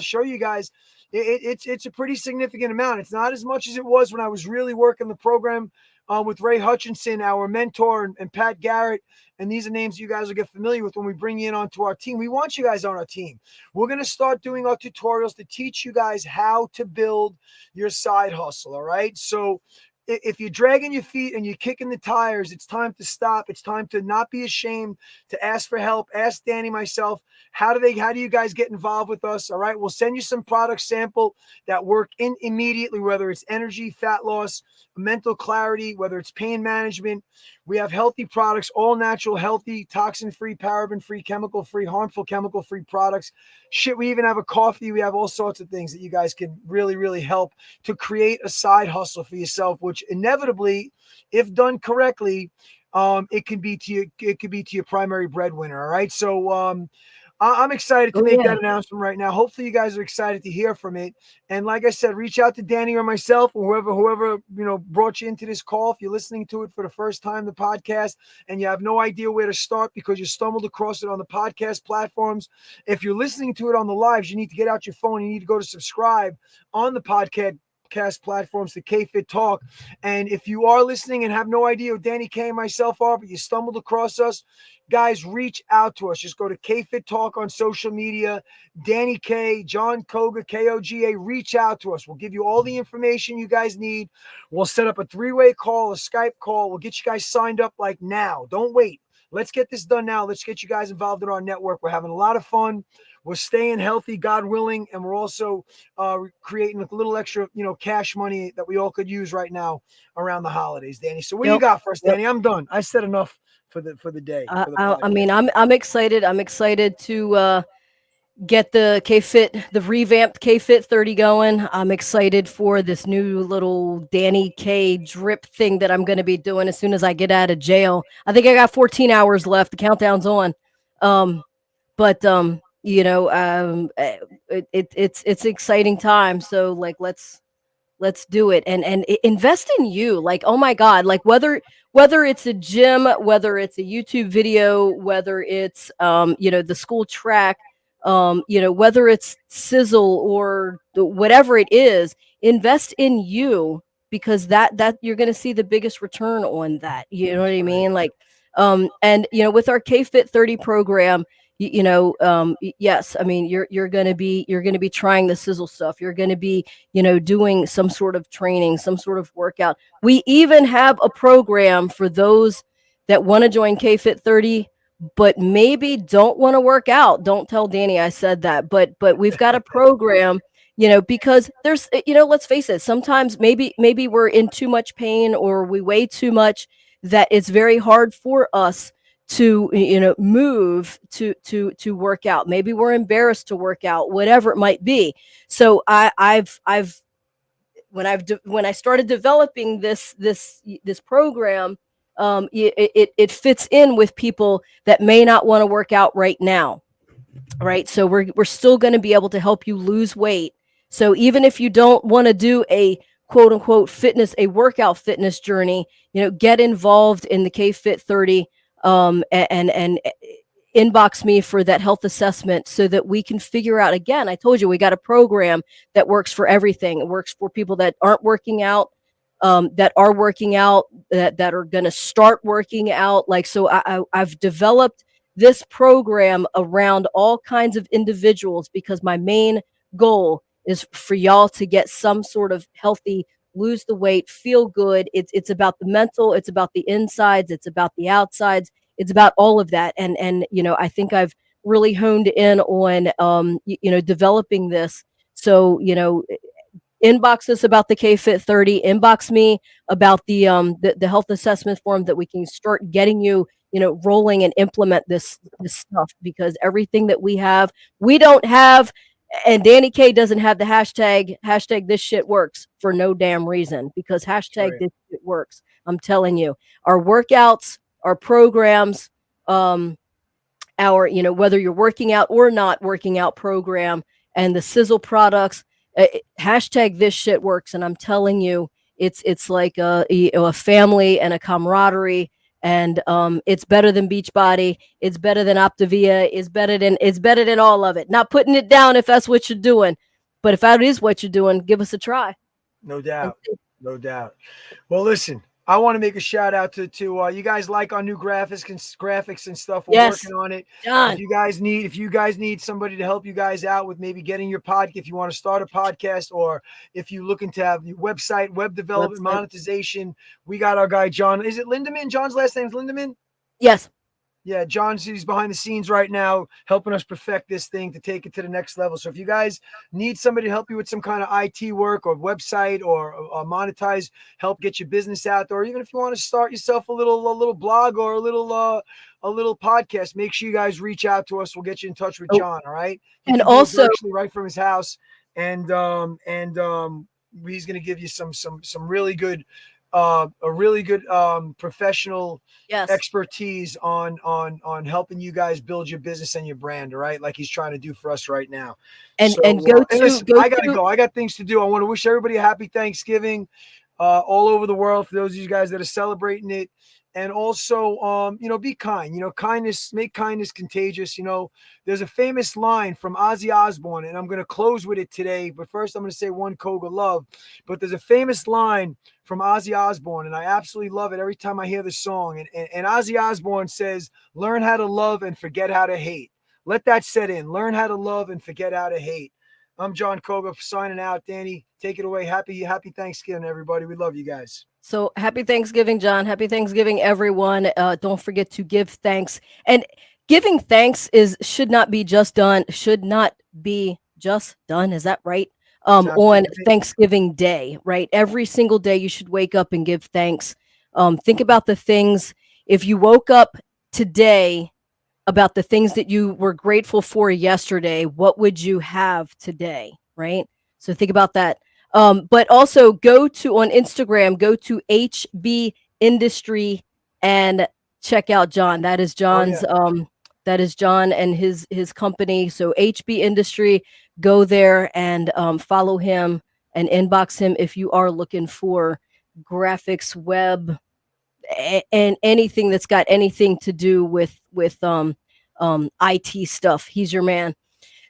show you guys. It's a pretty significant amount. It's not as much as it was when I was really working the program with Ray Hutchinson, our mentor, and Pat Garrett. And these are names you guys will get familiar with when we bring you in onto our team. We want you guys on our team. We're going to start doing our tutorials to teach you guys how to build your side hustle. All right. So if you're dragging your feet and you're kicking the tires, it's time to stop. It's time to not be ashamed to ask for help. Ask Danny, myself, how do you guys get involved with us? All right, we'll send you some product sample that work in immediately, whether it's energy, fat loss, mental clarity, whether it's pain management. We have healthy products, all natural, healthy, toxin-free, paraben-free, chemical-free, harmful chemical-free products. Shit, we even have a coffee. We have all sorts of things that you guys can really, really help to create a side hustle for yourself, which inevitably, if done correctly, it could be to your primary breadwinner. All right. So I'm excited to make that announcement right now. Hopefully you guys are excited to hear from it. And like I said, reach out to Danny or myself or whoever, brought you into this call. If you're listening to it for the first time, the podcast, and you have no idea where to start because you stumbled across it on the podcast platforms. If you're listening to it on the lives, you need to get out your phone. You need to go to subscribe on the podcast platforms to KFit Talk. And if you are listening and have no idea who Danny K and myself are, but you stumbled across us, guys, reach out to us. Just go to KFit Talk on social media. Danny K, John Koga, Koga. Reach out to us. We'll give you all the information you guys need. We'll set up a 3-way call, a Skype call. We'll get you guys signed up like now. Don't wait. Let's get this done now. Let's get you guys involved in our network. We're having a lot of fun. We're staying healthy, God willing, and we're also creating a little extra, cash money that we all could use right now around the holidays, Danny. So what do you got for us, Danny? I'm done. I said enough for the day. I mean, I'm excited. I'm excited to get the the revamped KFit 30 going. I'm excited for this new little Danny K drip thing that I'm going to be doing as soon as I get out of jail. I think I got 14 hours left. The countdown's on. But it's exciting time. So like, let's do it and invest in you. Like, oh my God, like whether it's a gym, whether it's a YouTube video, whether it's the school track, whether it's sizzle or whatever it is, invest in you, because that you're going to see the biggest return on that. You know what I mean? Like, and with our KFit 30 program, yes, I mean, you're going to be trying the sizzle stuff. You're going to be, doing some sort of training, some sort of workout. We even have a program for those that want to join KFit 30, but maybe don't want to work out. Don't tell Danny I said that, but we've got a program, because there's, let's face it, sometimes maybe we're in too much pain or we weigh too much, that it's very hard for us to move to work out. Maybe we're embarrassed to work out, whatever it might be. So I've when I started developing this program, it fits in with people that may not want to work out right now, right? So we're still going to be able to help you lose weight. So even if you don't want to do a quote unquote a workout fitness journey, get involved in the KFit 30, and inbox me for that health assessment so that we can figure out. Again, I told you, we got a program that works for everything. It works for people that aren't working out, that are working out, that are going to start working out. Like, so I've developed this program around all kinds of individuals, because my main goal is for y'all to get some sort of healthy, lose the weight, feel good. It's about the mental, it's about the insides, it's about the outsides, it's about all of that. And I think I've really honed in on developing this. So inbox us about the KFit 30, inbox me about the health assessment form, that we can start getting you rolling and implement this stuff, because everything that we don't have. And Danny K doesn't have the hashtag this shit works for no damn reason, because hashtag this shit works. I'm telling you, our workouts, our programs, our, whether you're working out or not working out program, and the sizzle products, hashtag this shit works. And I'm telling you, it's like a family and a camaraderie. And it's better than Beachbody. It's better than Optavia. It's better than all of it. Not putting it down if that's what you're doing, but if that is what you're doing, give us a try. No doubt. No doubt. Well, listen, I want to make a shout out to you guys like our new graphics and stuff. We're Yes, working on it. John. If you guys need somebody to help you guys out with maybe getting your podcast, if you want to start a podcast, or if you're looking to have your website, web development, monetization, we got our guy John. Is it Lindemann? John's last name is Lindemann? Yes. Yeah, he's behind the scenes right now helping us perfect this thing to take it to the next level. So if you guys need somebody to help you with some kind of IT work or website or monetize, help get your business out there, or even if you want to start yourself a little blog or a little podcast, make sure you guys reach out to us. We'll get you in touch with John. All right. He And can do also, it virtually right from his house. And he's going to give you some really good, a really good professional expertise on helping you guys build your business and your brand, all right? Like he's trying to do for us right now. And listen, I gotta go. I got things to do. I want to wish everybody a happy Thanksgiving, all over the world, for those of you guys that are celebrating it. And also, be kind. Make kindness contagious. There's a famous line from Ozzy Osbourne, and I'm going to close with it today. But first, I'm going to say one Koga love. But there's a famous line from Ozzy Osbourne, and I absolutely love it every time I hear the song. And Ozzy Osbourne says, "Learn how to love and forget how to hate." Let that set in. Learn how to love and forget how to hate. I'm John Koga signing out. Danny, take it away. Happy Thanksgiving, everybody. We love you guys. So happy Thanksgiving, John. Happy Thanksgiving, everyone. Don't forget to give thanks. And giving thanks should not be just done. Is that right? On Thanksgiving Day, right? Every single day you should wake up and give thanks. Think about the things. If you woke up today about the things that you were grateful for yesterday, what would you have today, right? So think about that. But also go on Instagram, go to HB Industry and check out John. That is John's that is John and his company. So HB Industry, go there and follow him and inbox him if you are looking for graphics, web, and anything that's got anything to do with IT stuff. He's your man.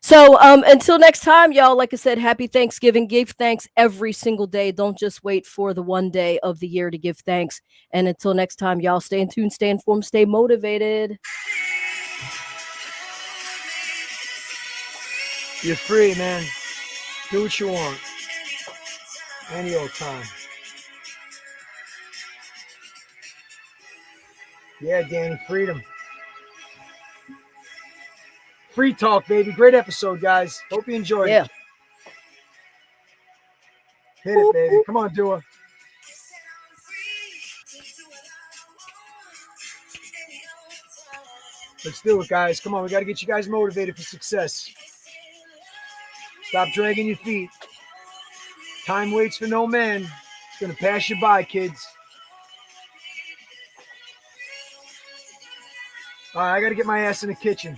So until next time, y'all, like I said, happy Thanksgiving. Give thanks every single day. Don't just wait for the one day of the year to give thanks. And until next time, y'all, stay in tune, stay informed, stay motivated. You're free, man. Do what you want. Any old time. Yeah, Danny, freedom. Free talk, baby. Great episode, guys. Hope you enjoyed it. Hit it, baby. Come on, Dua. Let's do it, guys. Come on, we got to get you guys motivated for success. Stop dragging your feet. Time waits for no man. It's going to pass you by, kids. All right, I got to get my ass in the kitchen.